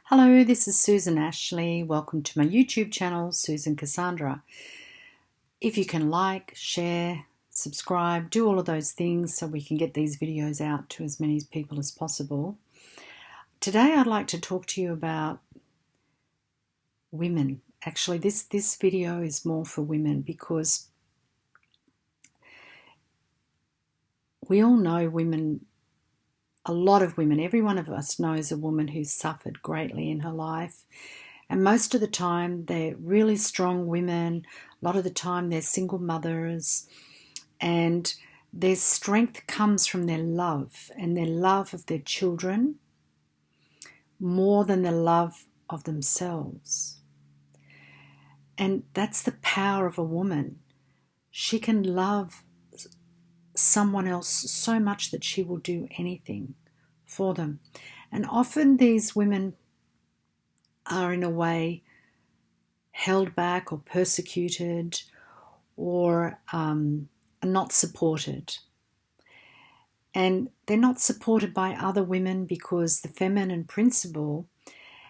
Hello, this is Susan Ashley. Welcome to my YouTube channel, Susan Kassandra. If you can like, share, subscribe, do all of those things so we can get these videos out to as many people as possible. Today I'd like to talk to you about women. Actually, this video is more for women because we all know women. A lot of women, every one of us knows a woman who's suffered greatly in her life. And most of the time, they're really strong women. A lot of the time, they're single mothers. And their strength comes from their love and their love of their children more than their love of themselves. And that's the power of a woman. She can love someone else so much that she will do anything for them. And often these women are in a way held back or persecuted or are not supported. And they're not supported by other women because the feminine principle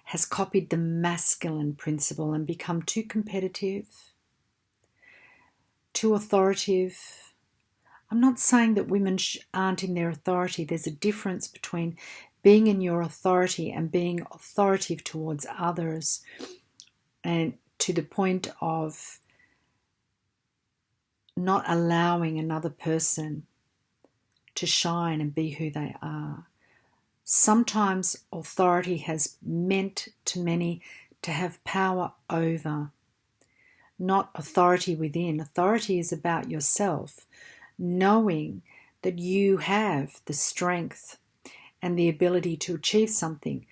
has copied the masculine principle and become too competitive, too authoritative. I'm not saying that women aren't in their authority. There's a difference between being in your authority and being authoritative towards others, and to the point of not allowing another person to shine and be who they are. Sometimes authority has meant to many to have power over, not authority within. Authority is about yourself. Knowing that you have the strength and the ability to achieve something,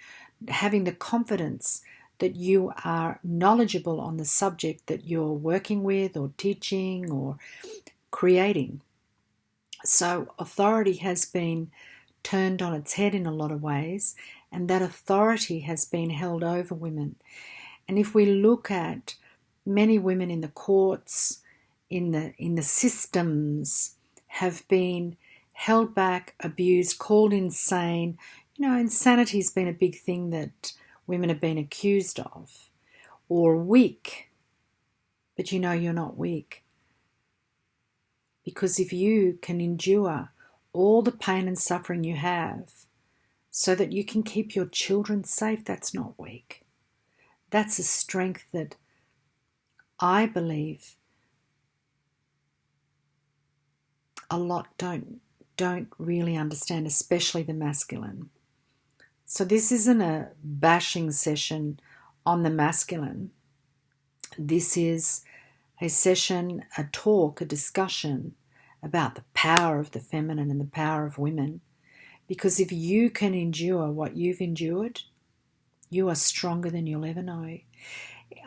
having the confidence that you are knowledgeable on the subject that you're working with or teaching or creating. So authority has been turned on its head in a lot of ways, and that authority has been held over women. And if we look at many women in the courts, in the systems, have been held back, abused, called insane. Insanity has been a big thing that women have been accused of. Or weak. But you're not weak. Because if you can endure all the pain and suffering you have so that you can keep your children safe, that's not weak. That's a strength that I believe a lot don't really understand, especially the masculine. So this isn't a bashing session on the masculine. This is a session, a talk, a discussion about the power of the feminine and the power of women. Because if you can endure what you've endured, you are stronger than you'll ever know.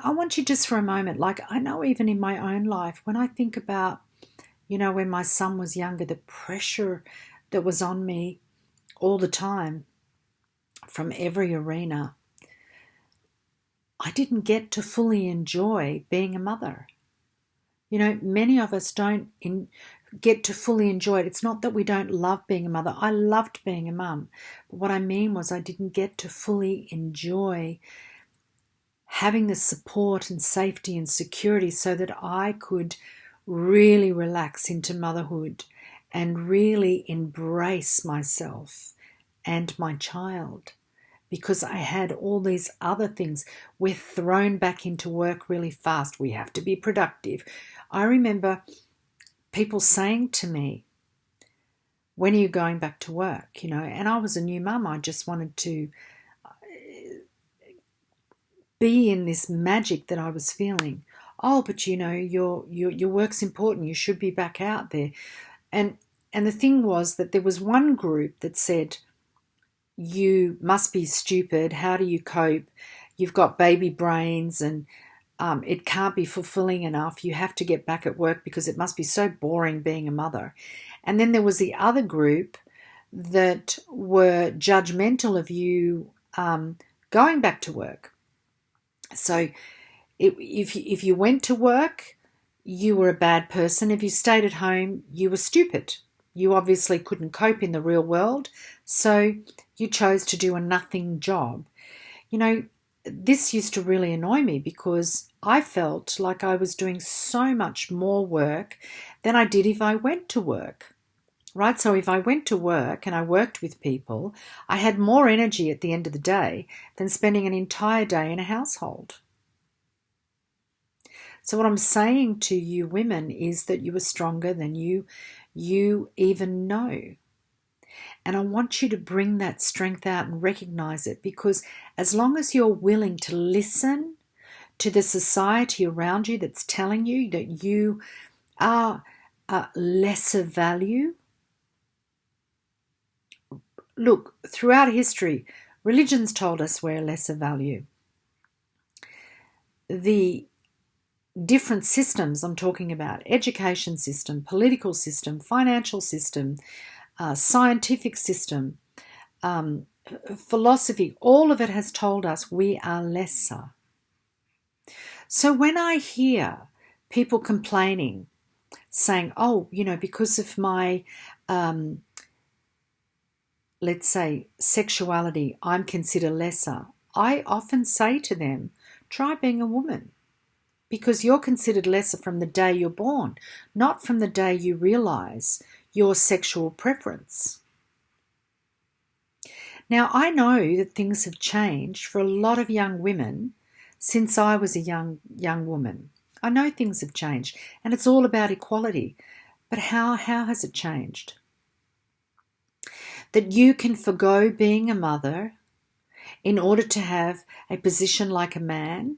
I want you just for a moment, I know even in my own life, when I think about when my son was younger, the pressure that was on me all the time from every arena, I didn't get to fully enjoy being a mother. Many of us don't get to fully enjoy it. It's not that we don't love being a mother. I loved being a mum. But what I mean was I didn't get to fully enjoy having the support and safety and security so that I could really relax into motherhood and really embrace myself and my child, because I had all these other things. We're thrown back into work really fast. We have to be productive. I remember people saying to me, when are you going back to work? And I was a new mum. I just wanted to be in this magic that I was feeling. Oh, but your work's important. You should be back out there. And the thing was that there was one group that said, you must be stupid. How do you cope? You've got baby brains and it can't be fulfilling enough. You have to get back at work because it must be so boring being a mother. And then there was the other group that were judgmental of you going back to work. So if you went to work, you were a bad person. If you stayed at home, you were stupid. You obviously couldn't cope in the real world, so you chose to do a nothing job. You know, this used to really annoy me because I felt like I was doing so much more work than I did if I went to work, right? So if I went to work and I worked with people, I had more energy at the end of the day than spending an entire day in a household. So what I'm saying to you women is that you are stronger than you even know. And I want you to bring that strength out and recognize it, because as long as you're willing to listen to the society around you that's telling you that you are lesser value. Look, throughout history, religions told us we're lesser value. The different systems I'm talking about, education system, political system, financial system, scientific system, philosophy, all of it has told us we are lesser. So when I hear people complaining, saying, oh, because of my, let's say, sexuality, I'm considered lesser, I often say to them, try being a woman. Because you're considered lesser from the day you're born, not from the day you realise your sexual preference. Now, I know that things have changed for a lot of young women since I was a young woman. I know things have changed, and it's all about equality. But how has it changed? That you can forgo being a mother in order to have a position like a man.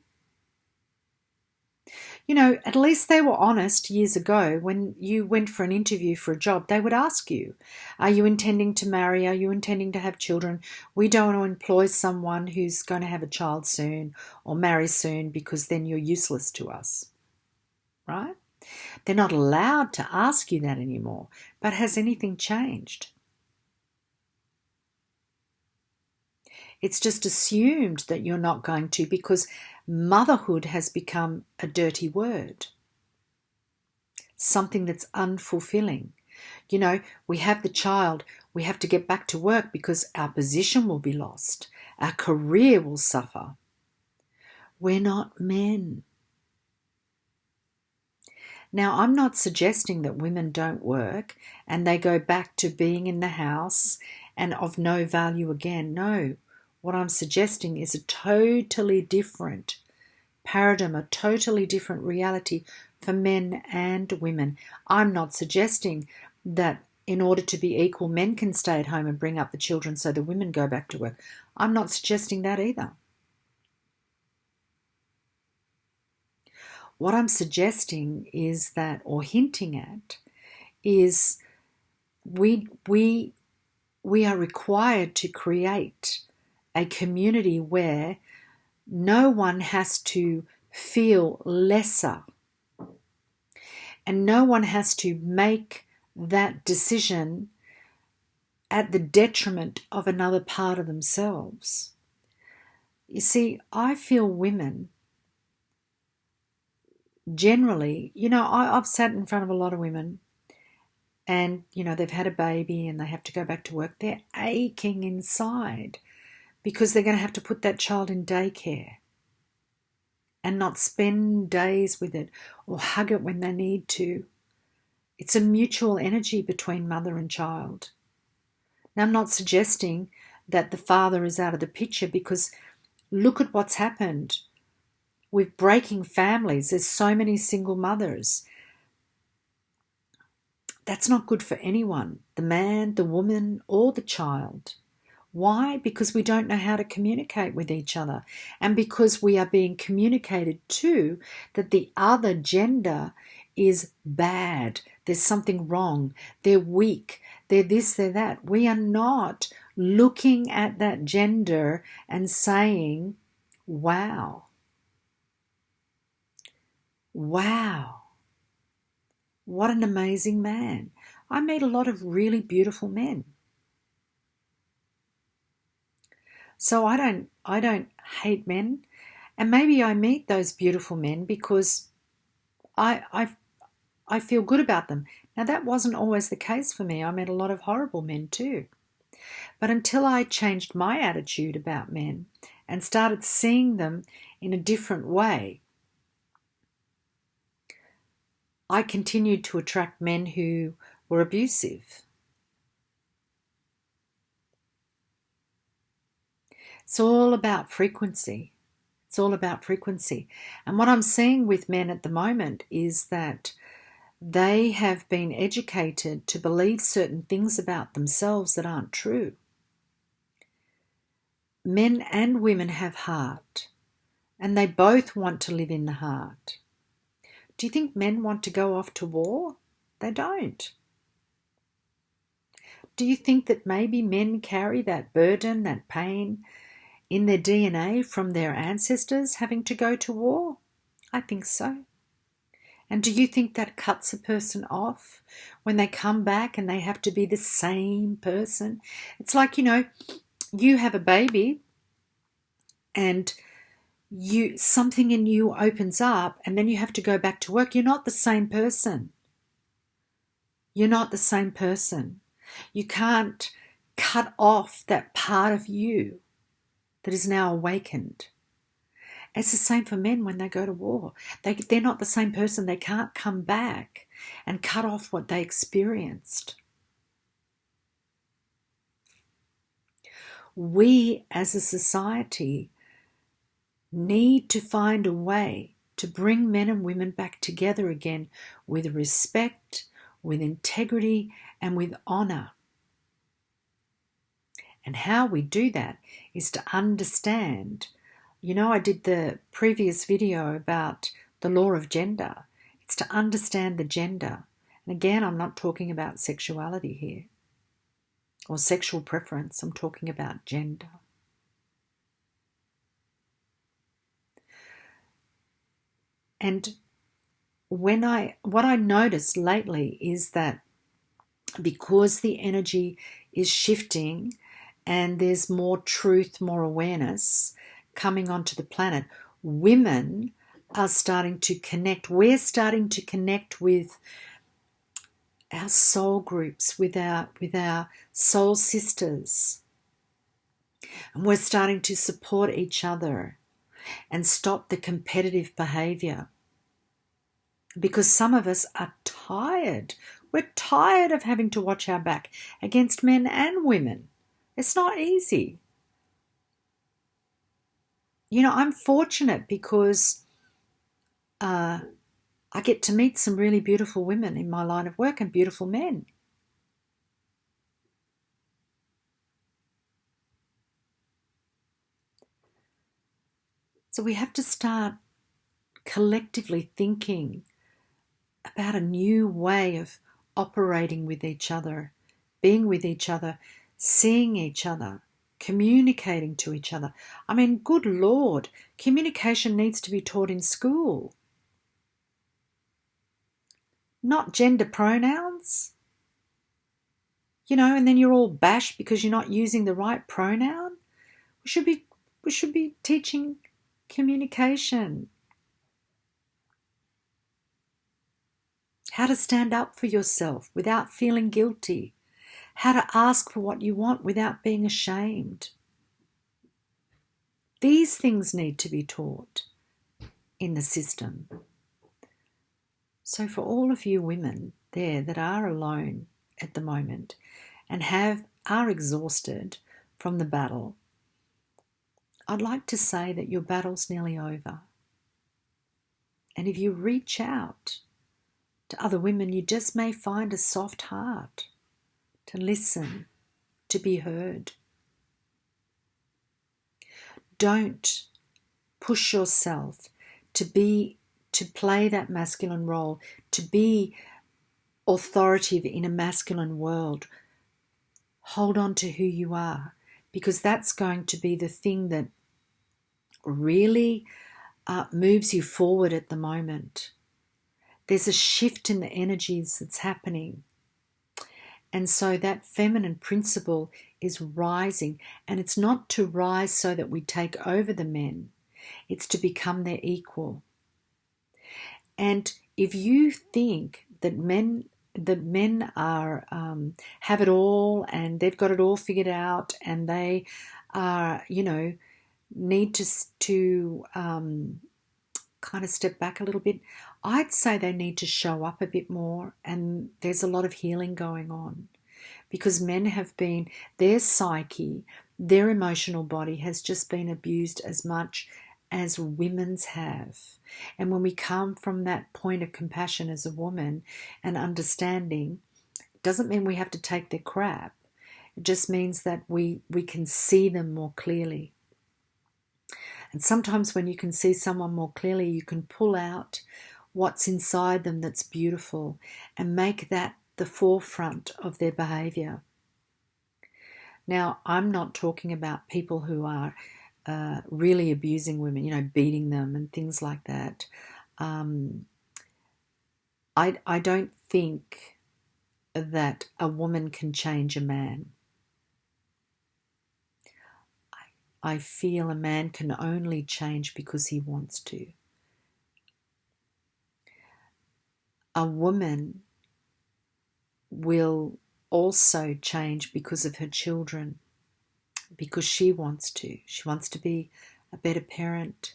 At least they were honest years ago. When you went for an interview for a job, they would ask you, are you intending to marry? Are you intending to have children? We don't want to employ someone who's going to have a child soon or marry soon, because then you're useless to us, right? They're not allowed to ask you that anymore. But has anything changed? It's just assumed that you're not going to, because motherhood has become a dirty word, something that's unfulfilling. We have the child, we have to get back to work because our position will be lost, our career will suffer. We're not men. Now, I'm not suggesting that women don't work and they go back to being in the house and of no value again. No. What I'm suggesting is a totally different paradigm, a totally different reality for men and women. I'm not suggesting that in order to be equal, men can stay at home and bring up the children so the women go back to work. I'm not suggesting that either. What I'm suggesting is that, or hinting at, is we are required to create a community where no one has to feel lesser, and no one has to make that decision at the detriment of another part of themselves. You see, I feel women generally, I've sat in front of a lot of women and, they've had a baby and they have to go back to work. They're aching inside because they're going to have to put that child in daycare and not spend days with it or hug it when they need to. It's a mutual energy between mother and child. Now, I'm not suggesting that the father is out of the picture, because look at what's happened with breaking families. There's so many single mothers. That's not good for anyone, the man, the woman, or the child. Why? Because we don't know how to communicate with each other, and because we are being communicated to that the other gender is bad, there's something wrong, they're weak, they're this, they're that. We are not looking at that gender and saying, wow, what an amazing man. I meet a lot of really beautiful men. So I don't hate men, and maybe I meet those beautiful men because I feel good about them. Now, that wasn't always the case for me. I met a lot of horrible men too. But until I changed my attitude about men and started seeing them in a different way, I continued to attract men who were abusive. It's all about frequency. It's all about frequency. And what I'm seeing with men at the moment is that they have been educated to believe certain things about themselves that aren't true. Men and women have heart, and they both want to live in the heart. Do you think men want to go off to war? They don't. Do you think that maybe men carry that burden, that pain in their DNA from their ancestors having to go to war? I think so. And do you think that cuts a person off when they come back and they have to be the same person? It's like, you have a baby and something in you opens up and then you have to go back to work. You're not the same person. You're not the same person. You can't cut off that part of you that is now awakened. It's the same for men when they go to war. They're not the same person. They can't come back and cut off what they experienced. We as a society need to find a way to bring men and women back together again with respect, with integrity, and with honour. And how we do that is to understand. I did the previous video about the law of gender. It's to understand the gender. And again, I'm not talking about sexuality here or sexual preference. I'm talking about gender. And what I noticed lately is that because the energy is shifting and there's more truth, more awareness coming onto the planet, women are starting to connect. We're starting to connect with our soul groups, with our soul sisters. And we're starting to support each other and stop the competitive behaviour. Because some of us are tired. We're tired of having to watch our back against men and women. It's not easy. I'm fortunate because I get to meet some really beautiful women in my line of work and beautiful men. So we have to start collectively thinking about a new way of operating with each other, being with each other, seeing each other, communicating to each other. I mean, good Lord, communication needs to be taught in school. Not gender pronouns. And then you're all bashed because you're not using the right pronoun. We should be teaching communication. How to stand up for yourself without feeling guilty. How to ask for what you want without being ashamed. These things need to be taught in the system. So for all of you women there that are alone at the moment and are exhausted from the battle, I'd like to say that your battle's nearly over. And if you reach out to other women, you just may find a soft heart to listen, to be heard. Don't push yourself to play that masculine role, to be authoritative in a masculine world. Hold on to who you are, because that's going to be the thing that really moves you forward at the moment. There's a shift in the energies that's happening. And so that feminine principle is rising. And it's not to rise so that we take over the men. It's to become their equal. And if you think that men are have it all and they've got it all figured out and they are, need to kind of step back a little bit. I'd say they need to show up a bit more, and there's a lot of healing going on because men have been, their psyche, their emotional body has just been abused as much as women's have. And when we come from that point of compassion as a woman and understanding, it doesn't mean we have to take their crap. It just means that we can see them more clearly. And sometimes when you can see someone more clearly, you can pull out what's inside them that's beautiful and make that the forefront of their behavior. Now, I'm not talking about people who are really abusing women, beating them and things like that. I don't think that a woman can change a man. I feel a man can only change because he wants to. A woman will also change because of her children, because she wants to. She wants to be a better parent.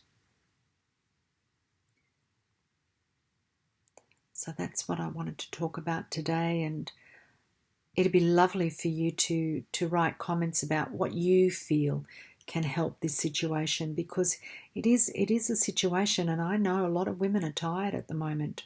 So that's what I wanted to talk about today, and it'd be lovely for you to write comments about what you feel can help this situation, because it is a situation, and I know a lot of women are tired at the moment.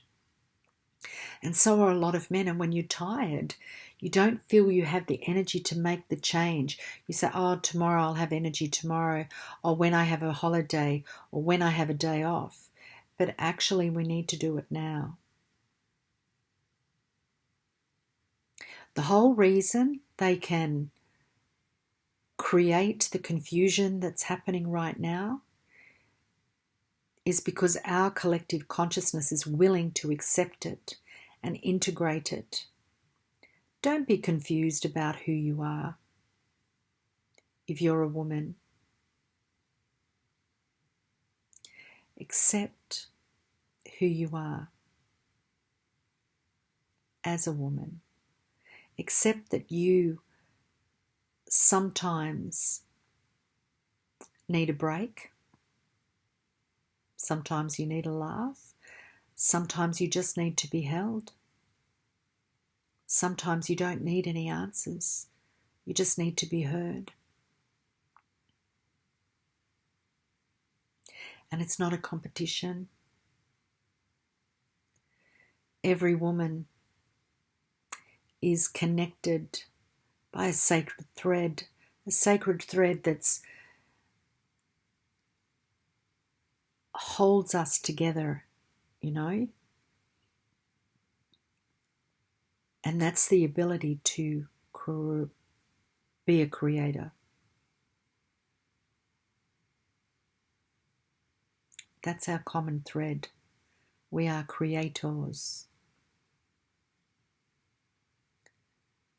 And so are a lot of men. And when you're tired, you don't feel you have the energy to make the change. You say, oh, tomorrow I'll have energy tomorrow, or when I have a holiday, or when I have a day off. But actually, we need to do it now. The whole reason they can create the confusion that's happening right now is because our collective consciousness is willing to accept it and integrate it. Don't be confused about who you are if you're a woman. Accept who you are as a woman. Accept that you sometimes need a break. Sometimes you need a laugh. Sometimes you just need to be held. Sometimes you don't need any answers. You just need to be heard. And it's not a competition. Every woman is connected by a sacred thread that's holds us together, And that's the ability to be a creator. That's our common thread. We are creators.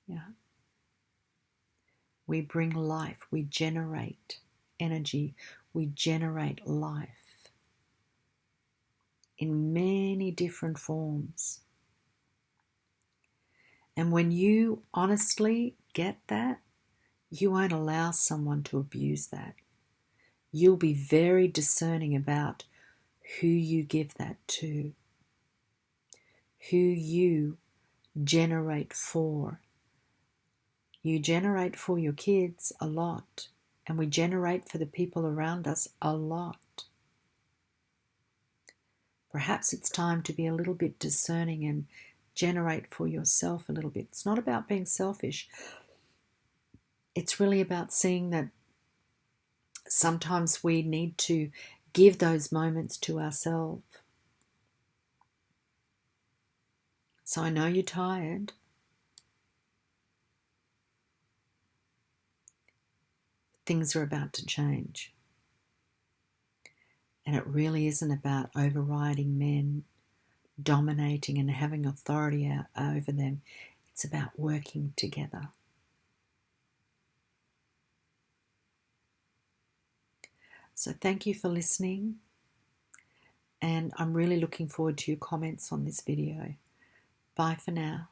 Yeah. We bring life. We generate energy. We generate life in many different forms. And when you honestly get that, you won't allow someone to abuse that. You'll be very discerning about who you give that to, who you generate for. You generate for your kids a lot, and we generate for the people around us a lot. Perhaps it's time to be a little bit discerning and generate for yourself a little bit. It's not about being selfish. It's really about seeing that sometimes we need to give those moments to ourselves. So I know you're tired. Things are about to change. And it really isn't about overriding men, dominating and having authority over them. It's about working together. So thank you for listening. And I'm really looking forward to your comments on this video. Bye for now.